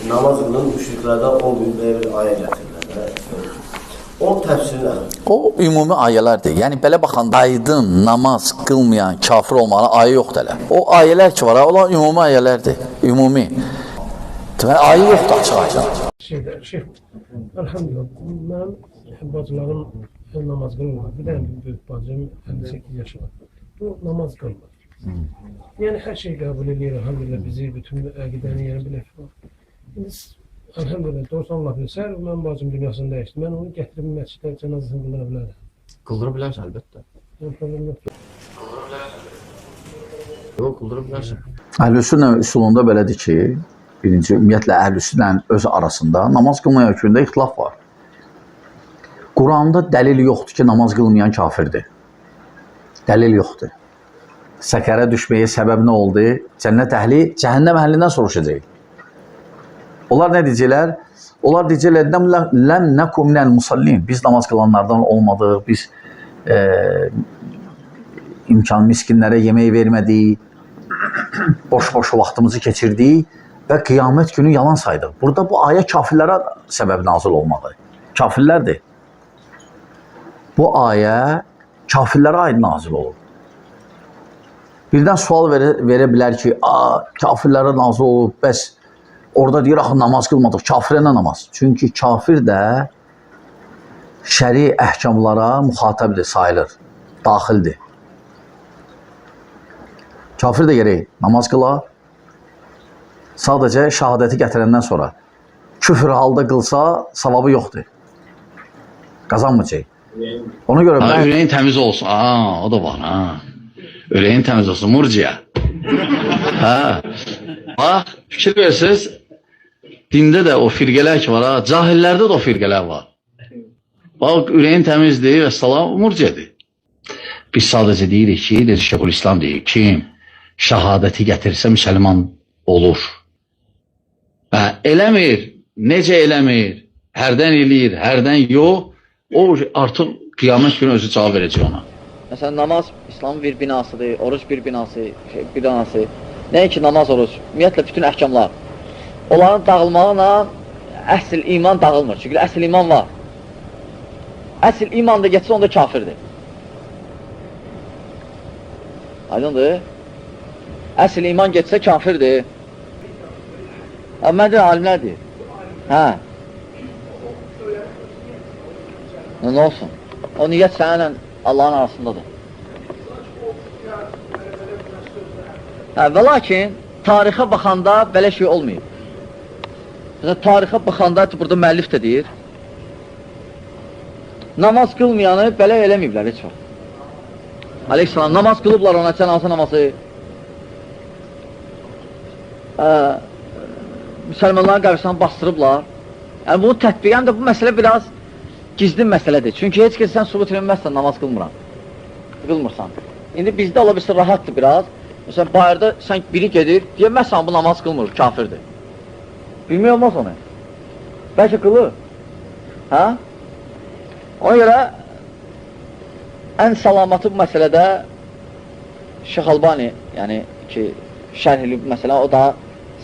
namaz kılın müşriklərdən 10 gün belə bir aya gətirirlər. O təfsirinə. O ümumi ayələrdir. Yəni belə baxanda aydın namaz qılmayan kafir olmalı ayə yoxdur hələ. O ayələr ki var, onlar ümumi ayələrdir. Ümumi. Deməli ayə yoxdur açıq-açıq. Elhamdülillah. Mən bacılarım namaz qılmır. Bir dənə böyük bacım 58 yaşı var. Bu namaz qılmır. Yəni hər şey qəbul edir. Elhamdülillah bizi bütün əqidəni yerinə bilək var. İndi elhamdülillah doğrusu Allah bilsər, mən bacım dünyasını dəyişdim. Mən onu gətirib məsciddə cənazəsini qıldıra bilərəm. Qıldıra bilərsən əlbəttə. Yox, qıldıra bilərsən. Əhlüsünnə üsulunda belədir ki, birinci ümumiyyətlə əhlüsünnə öz arasında namaz qılmayan hökmündə ixtilaf var. Quranda dəlil yoxdur ki, namaz qılmayan kafirdir. Dəlil yoxdur. Səkərə düşməyə səbəb nə oldu? Cənnət əhli cəhənnəm əhlindən soruşacaq. Onlar nə deyəcəklər? Onlar deyəcəklər, ləm nəkum minəl musallin. Biz namaz qılanlardan olmadıq, biz imkan miskinlərə yemək vermədik, boş-boş vaxtımızı keçirdik və qiyamət günü yalan saydıq. Burada bu ayə kafirlərə səbəb nazil olmadı. Kafirlərdir. Bu ayə kafirlərə aid nazil olub. Birdən sual verə bilər ki, kafirlərə nazil olub, bəs orada deyir, axı namaz qılmadıq, kafirə nə namaz? Çünki kafir də şəri əhkamlara müxatabdir, sayılır, daxildir. Kafir də gərək namaz qıla, sadəcə şəhadəti gətirəndən sonra küfür halda qılsa, savabı yoxdur. Qazanmayacaq. Ona görə mən... Ürəyin təmiz olsun, o da var, ürəyin təmiz olsun, murciya. Bax, fikir versiniz, dində də o firqələr ki var, cahillərdə də o firqələr var. Bax, ürəyin təmizdir və salam, murciyadır. Biz sadəcə deyirik ki, Şeyxülislam deyir, kim şəhadəti gətirsə müsəlman olur. Və eləmir, necə eləmir, hərdən eləyir, hərdən yox, o artıq qiyamət günü özü cavab verəcək ona. Məsələn, namaz İslamın bir binasıdır, oruç bir binası, Nəinki namaz, oruç, ümumiyyətlə bütün əhkamlar. Onların dağılmağına əsl iman dağılmır. Çünki əsl iman var. Əsl iman da getsə, onda kafirdir. Aydındır? Əsl iman getsə, kafirdir. Mən deyir, alimlər deyir. Nə olsun? O niyyət sənlə Allahın arasındadır. Və lakin, tarixə baxanda belə şey olmayıb. Tarixə baxanda, burada müəllif də deyir, namaz qılmayanı belə eləməyiblər heç vaxt. Aleyhisselam, namaz qılıblar ona, cənazə namazı. Müsəlmanların qəbirstanı bastırıblar. Yəni, bunu tətbiqən də bu məsələ biraz gizli məsələdir. Çünki heç kəs sən subut edilməzsən, namaz qılmırsan. İndi bizdə ola bilsin, rahatdır biraz. Məsələn, bayırda sən biri gedir, deyəməzsən, bu namaz qılmır, kafirdir. Bilmək olmaz onu. Bəlkə qılır. Ona görə, ən salamatı bu məsələdə Şeyx Albani, yəni ki, şərh edib məsələ, o da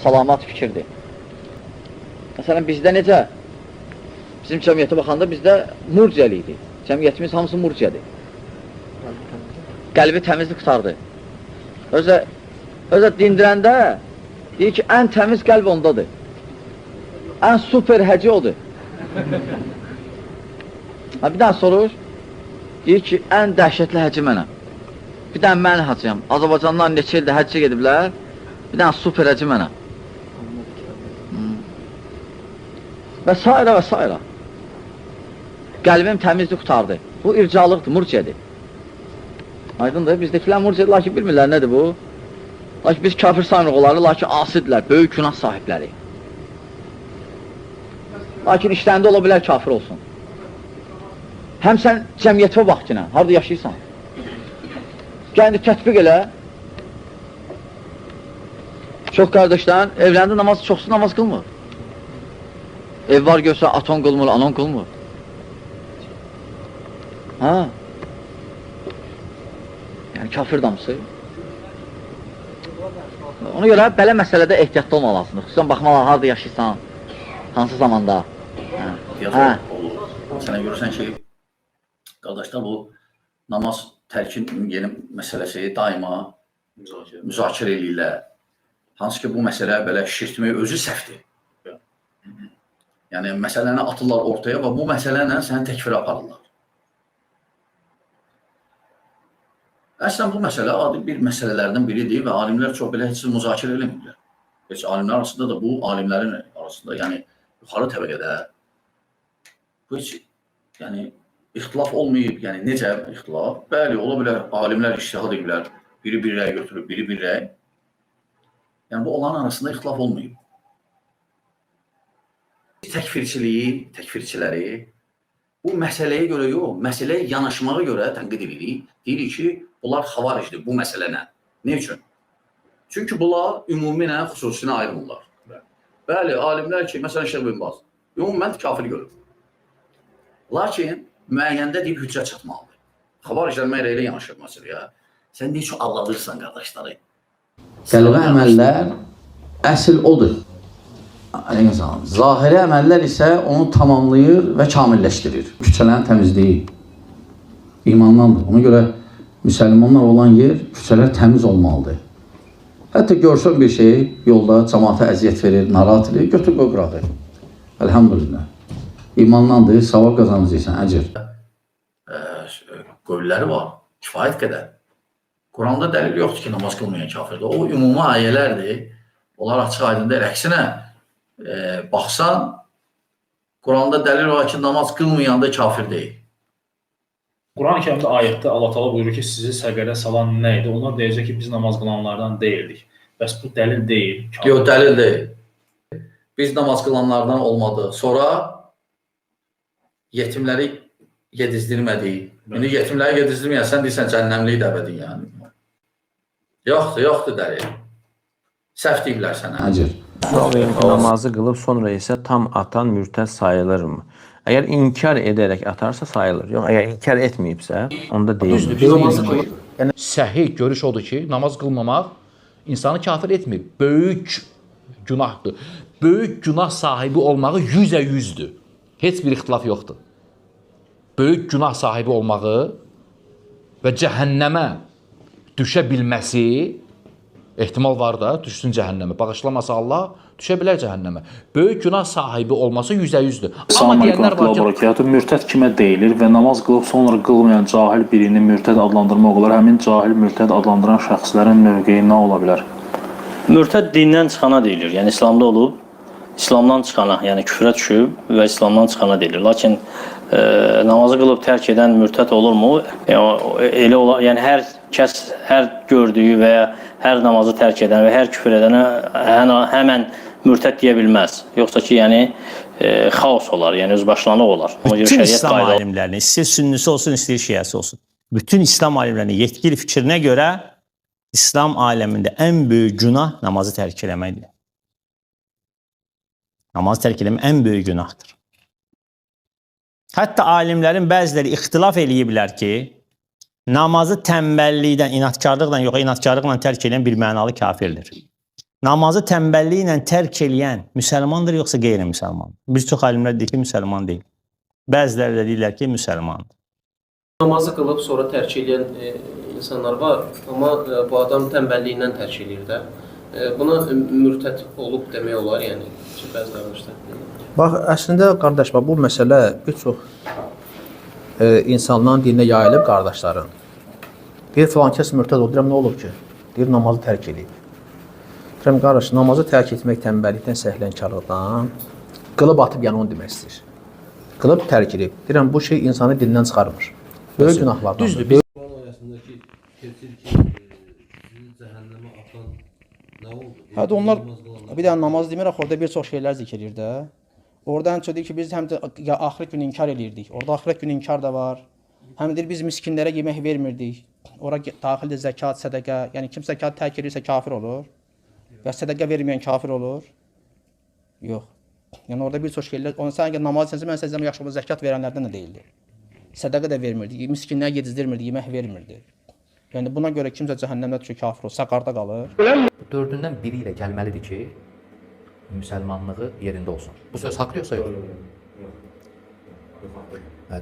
salamat fikirdir. Məsələn, bizdə necə? Bizim cəmiyyətə baxanda bizdə murciyəli idi. Cəmiyyətimiz hamısı murciyədir. Qəlbi təmizlik qutardı. Özə dindirəndə deyir ki, ən təmiz qəlb ondadır. Ən super həci odur. Bir dənə soruş, deyir ki, ən dəhşətli həci mənəm. Bir dənə mən hacıyam. Azərbaycanlar neçə ildə həccə gediblər, bir dənə super həci mənəm. Və s. və s. Qəlbim təmizlik qutardı. Bu ircalıqdır, murciədir. Aydındır, bizdəkilər murciədir, lakin bilmirlər nədir bu? Lakin biz kafir saymırıq onları, lakin asidirlər, böyük günah sahibləri. Lakin işlərində ola bilər kafir olsun. Həm sən cəmiyyətə bax ki, harada yaşayırsan. Gəlindi, tətbiq elə. Çox qardaşların evləndə çoxsu namaz qılmır. Ev var görsə, aton qılmır, anon qılmır. Yəni, kafir damısı. Ona görə belə məsələdə ehtiyatlı olmalısınız. Xüsusən baxmalar, harada yaşayırsan, Hansı zamanda? Hə. Sənə görürsən ki, qardaşlar bu namaz tərkin yeni məsələsi daima müzakirə edirlər. Hansı ki bu məsələ belə şişirtmək özü səhvdir. Yəni məsələni atırlar ortaya və bu məsələ ilə səni təkfirə aparırlar. Əslən bu məsələ adi bir məsələlərdən biridir və alimlər çox belə heç müzakirə eləmirlər. Heç alimlər arasında da bu alimlərin arasında, yəni yuxarı təbəqədə bu heç yəni ixtilaf olmayıb. Yəni necə ixtilaf? Bəli, ola bilər alimlər ictihad ediblər. Biri bir rəy götürüb, biri bir rəy. Yəni bu onların arasında ixtilaf olmayıb. Təkfirçiliyi, təkfirçiləri bu məsələyə görə yox, məsələyə yanaşmağa görə tənqid edirik. Deyirik ki, bunlar xavaricdir bu məsələnə. Ne üçün? Çünki bunlar ümumi ilə xüsusinə ayrılırlar. Bəli, alimlər ki, məsələn Şeyx bin Baz, ümumən kafir görür. Lakin müəyyəndə deyib hüccət çatmalıdır. Xavariclər məyər elə yanaşır məsələyə. Sən ne üçün aldadırsan qardaşları? Qəlbə əməllər əsl odur. Zahiri əməllər isə onu tamamlayır və kamilləşdirir. Küçələrin təmizliyi imandandır. Ona görə müsəlmanlar olan yer, küçələr təmiz olmalıdır. Hətta görsən bir şey, yolda cəmaata əziyyət verir, narahat edir, götür qoy bıraxır. Elhamdülillah. İmandandır, savab qazanacaqsan, əcr. Qövlləri var, kifayət qədər. Quranda dəlil yoxdur ki, namaz qılmayan kafirdir. O ümumi ayələrdir. Onlar açıq aydındır. Əksinə, baxsan, Quranda dəlil var ki, namaz qılmayan da kafir deyil. Quran-ı Kərimdə ayətdə Allah Teala buyurur ki, sizi səqərə salan nə idi? Onlar deyəcək ki, biz namaz qılanlardan deyildik. Bəs bu dəlil deyil. Yox, dəlil deyil. Biz namaz qılanlardan olmadı. Sonra yetimləri yedizdirmədik. İndi yetimləri yedizdirməyən, sən deyirsən cəhənnəmliyi dəbədin yəni. Yoxdur dəlil. Səhv deyiblər sənə. Əcr. Sual verin ki, namazı qılıb sonra isə tam atan mürtəd sayılırmı? Əgər inkar edərək atarsa sayılır. Yox, əgər inkar etməyibsə, onda deyil. Yəni səhih görüş odur ki, namaz qılmamaq insanı kafir etmir. Böyük günahdır. Böyük günah sahibi olmağı 100%'dür. Heç bir ixtilaf yoxdur. Böyük günah sahibi olmağı və cəhənnəmə düşə bilməsi ehtimal var da, düşsün cəhənnəmə. Bağışlamasa Allah, düşə bilər cəhənnəmə. Böyük günah sahibi olması 100%'dür. Amma deyənlər var ki, mürtəd kimə deyilir və namaz qılıb sonra qılmayan cahil birini mürtəd adlandırmaq olar. Həmin cahil mürtəd adlandıran şəxslərin mövqeyi nə ola bilər? Mürtəd dindən çıxana deyilir. Yəni İslamda olub, İslamdan çıxana, yəni küfrə düşüb və İslamdan çıxana deyilir. Lakin namazı qılıb tərk edən mürtəd olurmu? Elə olar, yəni hər kəs hər gördüyü və ya hər namazı tərk edən və hər küfür edənə həmən mürtəd deyə bilməz. Yoxsa ki, yəni xaos olar, yəni özbaşlanıq olar. Bütün İslam alimlərinin, istəyir sünnisi olsun, istəyir şiəsi olsun. Bütün İslam alimlərinin yetkili fikrinə görə İslam aləmində ən böyük günah namazı tərk eləməkdir. Namazı tərk eləmək ən böyük günahdır. Hətta alimlərin bəziləri ixtilaf eləyiblər ki, namazı tənbəllikdən, inatkarlıqla yox, inatkarlıqla tərk edən bir mənalı kafirdir. Namazı tənbəlliklə tərk eləyən müsəlmandır yoxsa qeyri-müsəlmandır? Bir çox alimlər deyir ki, müsəlman deyil. Bəziləri də deyirlər ki, müsəlmandır. Namazı qılıb sonra tərk edən insanlar var, amma bu adam tənbəlliyindən tərk edir də. Buna mürtəd olub demək olar, yəni ki, bəzi qardaşlar. Bax, əslində qardaş, bu məsələ bir çox insanların dilinə yayılıb qardaşların. Deyir, filan kəs mürtəd olub, deyirəm, nə olub ki? Deyir, namazı tərk edib. Deyirəm, qardaş, namazı tərk etmək tənbəllikdən, səhlənkarlıqdan, qılıb atıb yəni onu demək istəyir. Qılıb tərk edib. Deyirəm, bu şey insanı dilindən çıxarmır. Böyük günahlardan. Düzdür. Hətta onlar bir dənə namaz demirək, orada bir çox şeylər zikr edir də. Orada ən çox deyir ki, biz həm də axirət günü inkar edirdik. Orada axirət günü inkar da var. Həm deyir, biz miskinlərə yemək vermirdik. Ora daxildir zəkat, sədəqə. Yəni kim zəkat tərk edirsə kafir olur. Və sədəqə verməyən kafir olur. Yox. Yəni orada bir çox şeylər, onu sən əgər namaz etsən, mən sizə yaxşı zəkat verənlərdən də deyildi. Sədəqə də vermirdi, miskinlərə yedizdirmirdi, yemək vermirdi. Yəni buna görə kimsə cəhənnəmdə düşür, kafir olur, səqarda qalır. Dördündən biri ilə gəlməlidir ki, müsəlmanlığı yerində olsun. Bu söz haqlı yoxsa yox?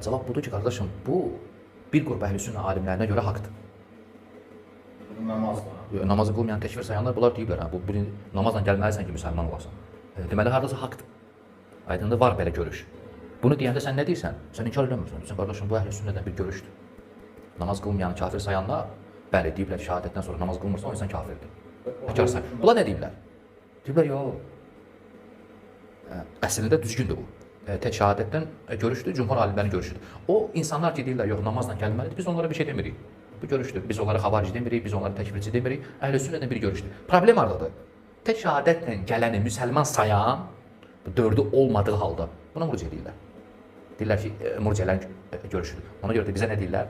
Cavab budur ki, qardaşım, bu bir qrup əhlüsünnə alimlərinə görə haqdır. Namazı qılmayan təkfir sayanlar bunlar deyiblər, bu namazla gəlməlisən ki, müsəlman olasan. Deməli, haradasa haqdır. Aydınlığı var belə görüş. Bunu deyəndə sən nə deyirsən? Sən inkar edəmirsən. Sən qardaşım, bu əhlüsünnədən bir görüşdür. Namaz qılmayan kafir sayanlar, bəli, deyiblər, şəhadətdən sonra namaz qılmırsa, o insan kafirdir. Pəkarsan. Bunlar nə deyiblər? Deyiblər, yox. Əslində düzgündür bu. Tək şəhadətdən görüşdür, cümhur alimlərin görüşüdür. O insanlar ki, deyirlər, yox, namazla gəlməlidir, biz onlara bir şey demirik. Bu görüşdür. Biz onlara xavarici demirik, biz onlara təkfirçi demirik. Əhlüsünnədən bir görüşdür. Problem haradadır? Tək şəhadətlə gələni müsəlman sayan, dördü olmadığı halda buna murciə deyirlər. Deyirlər ki, murciələrin görüşüdür. Ona görə də bizə nə deyirlər?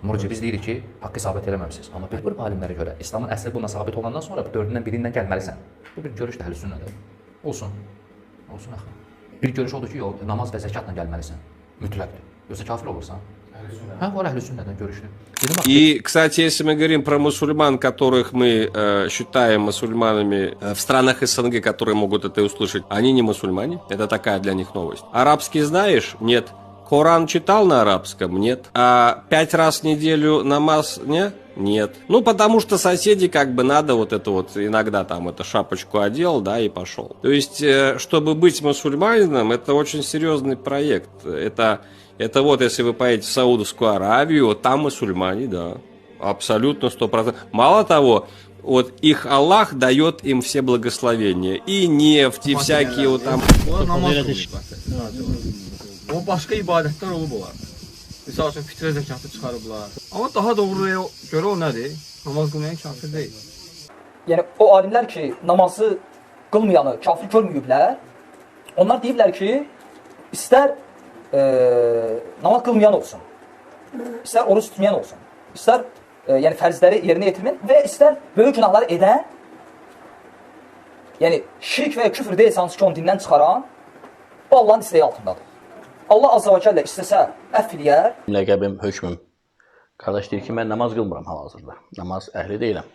Murciə biz deyirik ki, haqqı isabət eləməmişsiniz. Amma bir qrup alimlərə görə İslamın əsli buna sabit olandan sonra bu dördündən birindən gəlməlisən. Bu bir görüşdür əhlüsünnədə. Olsun. Olsun axı. Bir görüş odur ki, yox, namaz və zəkatla gəlməlisən. Mütləqdir. Yoxsa kafir olursan. Var əhlüsünnədən görüşdür. И, кстати, если мы говорим про мусульман, которых мы считаем мусульманами в странах СНГ, которые могут это услышать, они не мусульмане. Это такая для них новость. Арабский знаешь? Нет. Коран читал на арабском? Нет. А 5 раз в неделю намаз? Нет. Ну, потому что соседи как бы надо вот это вот иногда там эту шапочку одел, да, и пошел. То есть, чтобы быть мусульманином, это очень серьезный проект. Это вот, если вы поедете в Саудовскую Аравию, вот там мусульмане, да, абсолютно 100%. Мало того, вот их Аллах дает им все благословения. И нефть, и всякие вот там... O başqa ibadətlər olub olar. Misal üçün fitrə zəkatı çıxarıblar. Amma daha doğruya görə o nədir? Namaz qılmayan kafir deyil. Yəni o alimlər ki, namazı qılmayanı kafir görməyiblər, onlar deyiblər ki, istər namaz qılmayan olsun, istər oruç tutmayan olsun, istər yəni fərzləri yerinə yetirməyən və istər böyük günahları edən, yəni şirk və küfr deyil, sansı ki, onu dindən çıxaran, bu Allahın istəyi altındadır. Allah azza və kəllə istəsə əff eləyər. Ləqəbim, hökmüm. Qardaş deyir ki, mən namaz qılmıram hal-hazırda. Namaz əhli deyiləm.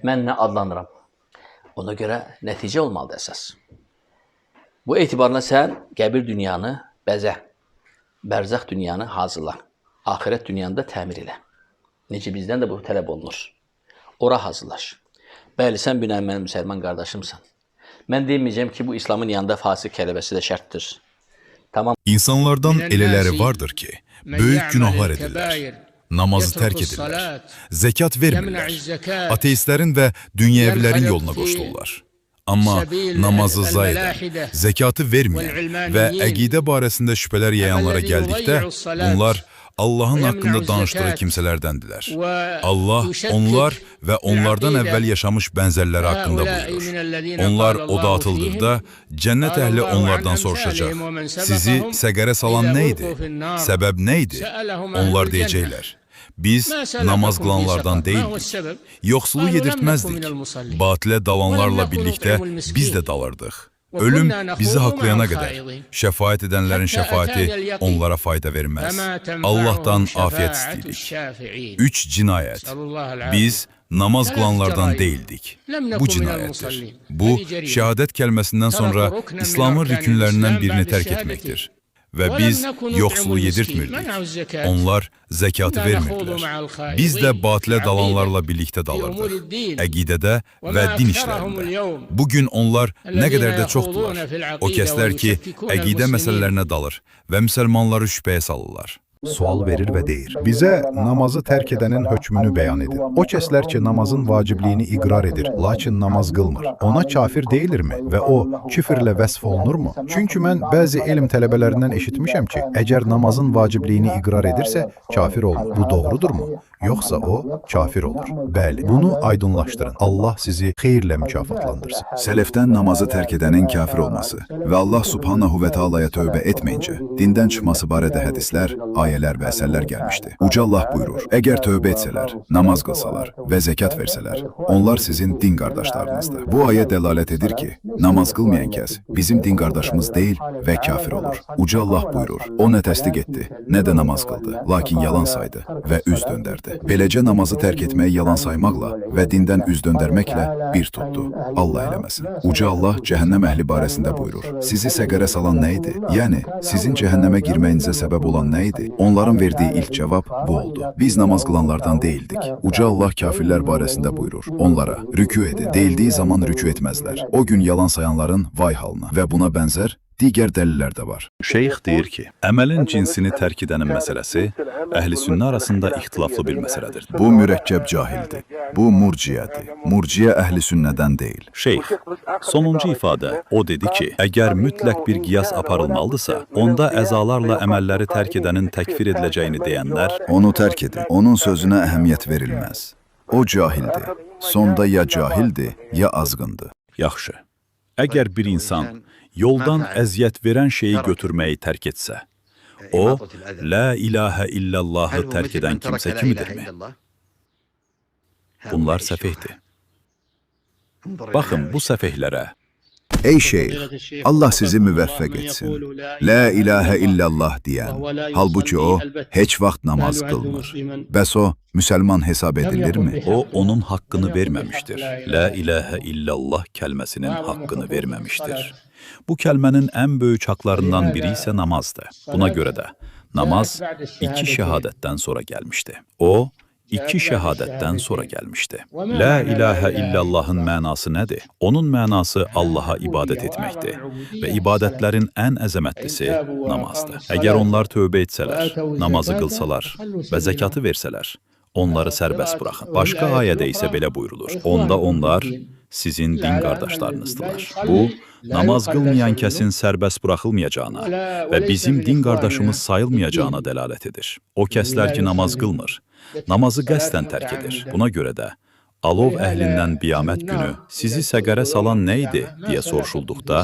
Mən nə adlanıram? Ona görə nəticə olmalıdır əsas. Bu etibarla sən qəbir dünyanı bəzə, bərzəx dünyanı hazırla. Axirət dünyanı da təmir elə. Necə bizdən də bu tələb olunur. Ora hazırlaş. Bəli, sən bünən mənim müsəlman qardaşımsan. Mən deməyəcəm ki, bu İslamın yanında fasıq kələbəsi də şərtdir. Tamam. İnsanlardan elələri vardır ki, böyük günahlar edirlər, namazı tərk edirlər, zəkat vermirlər, ateistlərin və dünyəvilərin yoluna qoşulurlar. Amma namazı zay edən, zəkatı verməyən və əqidə barəsində şübhələr yayanlara gəldikdə, bunlar Allahın haqqında danışdığı kimsələrdəndirlər. Allah onlar və onlardan əvvəl yaşamış bənzərləri haqqında buyurur. Onlar oda atıldıqda, cənnət əhli onlardan soruşacaq. Sizi səqərə salan nə idi? Səbəb nə idi? Onlar deyəcəklər. Biz namaz qılanlardan deyildik, yoxsulu yedirtməzdik, batilə dalanlarla birlikdə biz də dalırdıq. Ölüm bizi haqlayana qədər, şəfaət edənlərin şəfaəti onlara fayda verməz. Allahdan afiyet istəyirik. 3 cinayət. Biz namaz qılanlardan deyildik. Bu cinayətdir. Bu, şəhadət kəlməsindən sonra İslamın rükünlərindən birini tərk etməkdir. Və biz yoxsulu yedirtmirdik. Onlar zəkatı vermirdilər. Biz də batilə dalanlarla birlikdə dalırdıq. Əqidədə və din işlərində. Bugün onlar nə qədər də çoxdular. O kəslər ki, əqidə məsələlərinə dalır və müsəlmanları şübhəyə salırlar. Sual verir və deyir, bizə namazı tərk edənin hökmünü bəyan edin. O kəslər ki, namazın vacibliyini iqrar edir, lakin namaz qılmır. Ona kafir deyilirmi və o küfrlə vəsf olunurmu? Çünki mən bəzi elm tələbələrindən eşitmişəm ki, əgər namazın vacibliyini iqrar edirsə, kafir olmur. Bu doğrudurmu? Yoxsa o kafir olur. Bəli, bunu aydınlaşdırın. Allah sizi xeyirlə mükafatlandırsın. Sələfdən namazı tərk edənin kafir olması və Allah subhanahu və taalaya tövbə etməyincə dindən çıxması barədə hədislər, ayələr və əsərlər gəlmişdi. Uca Allah buyurur, əgər tövbə etsələr, namaz qılsalar və zəkat versələr, onlar sizin din qardaşlarınızdır. Bu ayə dəlalət edir ki, namaz qılmayan kəs bizim din qardaşımız deyil və kafir olur. Uca Allah buyurur, o nə təsdiq etdi, nə də namaz qıldı, lakin yalan saydı və üz döndərdi. verdi. Beləcə namazı tərk etməyi yalan saymaqla və dindən üz döndərməklə bir tutdu. Allah eləməsin. Uca Allah cəhənnəm əhli barəsində buyurur. Sizi səqərə salan nə idi? Yəni, sizin cəhənnəmə girməyinizə səbəb olan nə idi? Onların verdiyi ilk cavab bu oldu. Biz namaz qılanlardan deyildik. Uca Allah kafirlər barəsində buyurur. Onlara rükû edin. Deyildiyi zaman rükû etməzlər. O gün yalan sayanların vay halına və buna bənzər digər dəlillər də var. Şeyx deyir ki, əməlin cinsini tərk edənin məsələsi əhl-i sünnə arasında ixtilaflı bir məsələdir. Bu mürəkkəb cahildir. Bu murciyədir. Murciyə əhl-i sünnədən deyil. Şeyx, sonuncu ifadə o dedi ki, əgər mütləq bir qiyas aparılmalıdırsa, onda əzalarla əməlləri tərk edənin təkfir ediləcəyini deyənlər onu tərk edin. Onun sözünə əhəmiyyət verilməz. O cahildir. Sonda ya cahildir, ya azğındır. Yaxşı. Əgər bir insan yoldan əziyyət verən şeyi götürməyi tərk etsə, o, la ilahə illallahı tərk edən kimsə kimidirmi? Bunlar səfehdir. Baxın, bu səfehlərə. Ey şeyx, Allah sizi müvəffəq etsin. La ilahə illallah deyən, halbuki o, heç vaxt namaz qılmır. Bəs o, müsəlman hesab edilirmi? O, onun haqqını verməmişdir. La ilahə illallah kəlməsinin haqqını verməmişdir. Bu kəlmənin ən böyük haqlarından biri isə namazdır. Buna görə də namaz 2 şəhadətdən sonra gəlmişdi. O, 2 şəhadətdən sonra gəlmişdi. La ilahə illallahın mənası nədir? Onun mənası Allaha ibadət etməkdir və ibadətlərin ən əzəmətlisi namazdır. Əgər onlar tövbə etsələr, namazı qılsalar və zəkatı versələr, onları sərbəst buraxın. Başqa ayədə isə belə buyurulur. Onda onlar sizin din qardaşlarınızdılar. Bu, namaz qılmayan kəsin sərbəst buraxılmayacağına və bizim din qardaşımız sayılmayacağına dəlalət edir. O kəslər ki, namaz qılmır, namazı qəsdən tərk edir. Buna görə də alov əhlindən qiyamət günü sizi səqərə salan nə idi deyə soruşulduqda,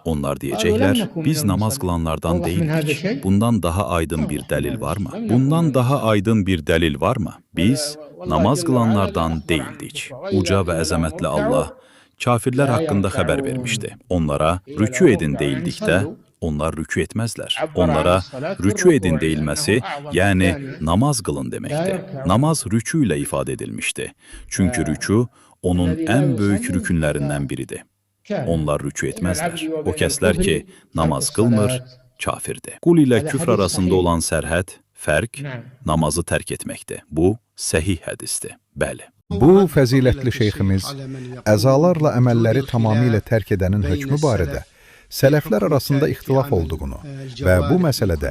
onlar deyəcəklər, biz namaz qılanlardan deyildik. Bundan daha aydın bir dəlil varmı? Bundan daha aydın bir dəlil varmı? Biz namaz qılanlardan deyildik. Uca və əzəmətli Allah kafirlər haqqında xəbər vermişdi. Onlara rükû edin deyildikdə, onlar rükû etməzlər. Onlara rükû edin deyilməsi, yəni namaz qılın deməkdir. Namaz rükû ilə ifadə edilmişdi. Çünki rükû onun ən böyük rükünlərindən biridir. Onlar rükû etməzlər. O kəslər ki, namaz qılmır, kafirdir. Qul ilə küfr arasında olan sərhəd, fərq, namazı tərk etməkdir. Bu, səhih hədisdir. Bəli. Bu fəzilətli şeyximiz əzalarla əməlləri tamamilə tərk edənin hökmü barədə sələflər arasında ixtilaf olduğunu və bu məsələdə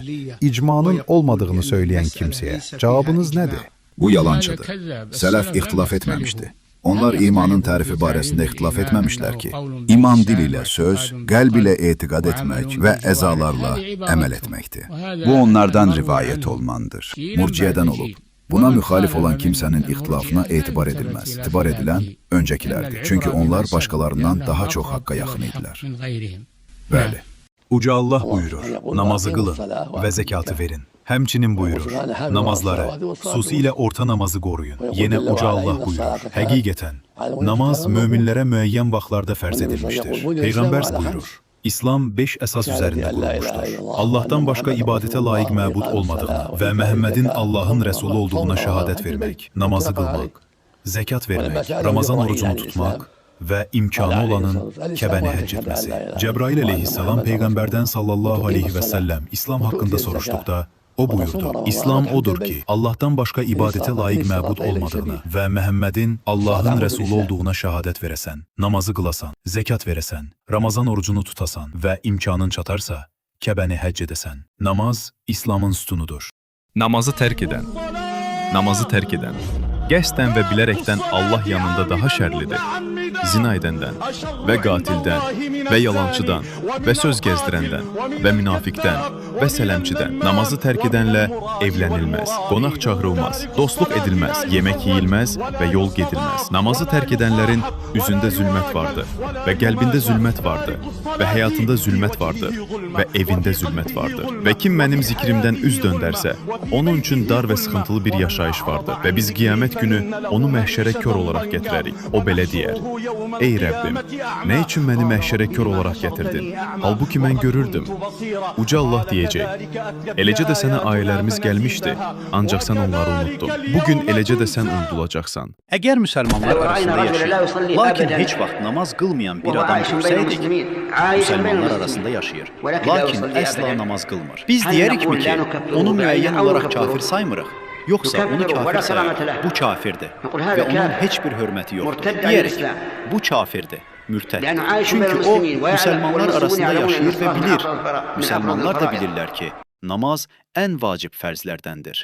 icmanın olmadığını söyləyən kimsəyə cavabınız nədir? Bu yalancıdır. Sələf ixtilaf etməmişdi. Onlar imanın tərifi barəsində ixtilaf etməmişlər ki, iman dil ilə söz, qəlb ilə etiqad etmək və əzalarla əməl etməkdir. Bu onlardan rivayət olmandır. Murciyədən olub. Buna müxalif olan kimsənin ixtilafına etibar edilməz. Etibar edilən öncəkilərdir. Çünki onlar başqalarından daha çox haqqa yaxın idilər. Bəli. Uca Allah buyurur, namazı qılın və zəkatı verin. Həmçinin buyurur, namazları, xüsusilə orta namazı qoruyun. Yenə Uca Allah buyurur, həqiqətən, namaz möminlərə müəyyən vaxtlarda fərz edilmişdir. Peyğəmbər buyurur, İslam 5 əsas üzərində qurulmuşdur. Allahdan başqa ibadətə layiq məbud olmadığına və Məhəmmədin Allahın rəsulu olduğuna şəhadət vermək, namazı qılmaq, zəkat vermək, Ramazan orucunu tutmaq və imkanı olanın Kəbəni həcc etməsi. Cəbrail əleyhissalam Peyğəmbərdən sallallahu aleyhi və səlləm İslam haqqında soruşduqda, o buyurdu, İslam odur ki, Allahdan başqa ibadətə layiq məbud olmadığına və Məhəmmədin Allahın rəsulu olduğuna şəhadət verəsən, namazı qılasan, zəkat verəsən, Ramazan orucunu tutasan və imkanın çatarsa, Kəbəni həcc edəsən. Namaz İslamın sütunudur. Namazı tərk edən, qəsdən və bilərəkdən Allah yanında daha şərlidir. Zina edəndən və qatildən və yalançıdan və söz gəzdirəndən və münafiqdən və sələmçidən. Namazı tərk edənlə evlənilməz, qonaq çağırılmaz, dostluq edilməz, yemək yeyilməz və yol gedilməz. Namazı tərk edənlərin üzündə zülmət vardır və qəlbində zülmət vardır və həyatında zülmət vardır və evində zülmət vardır. Və kim mənim zikrimdən üz döndərsə, onun üçün dar və sıxıntılı bir yaşayış vardır və biz qiyamət günü onu məhşərə kör olaraq gətirərik. O belə deyər, Ey Rəbbim, nə üçün məni məhşərə kör olaraq gətirdin? Halbuki mən görürdüm. Uca Allah deyəcək, eləcə də sənə ayələrimiz gəlmişdi, ancaq sən onları unuttun. Bugün eləcə də sən unudulacaqsan. Əgər müsəlmanlar arasında yaşayır, lakin heç vaxt namaz qılmayan bir adam görsəydik, müsəlmanlar arasında yaşayır, lakin əsla namaz qılmır. Biz deyərikmi ki, onu müəyyən olaraq kafir saymırıq? Yoxsa onu kafir sayarıq, bu kafirdir və onun heç bir hörməti yoxdur. Deyərik, bu kafirdir, mürtəddir. Çünki o, müsəlmanlar arasında yaşayır və bilir. Müsəlmanlar da bilirlər ki, namaz ən vacib fərzlərdəndir.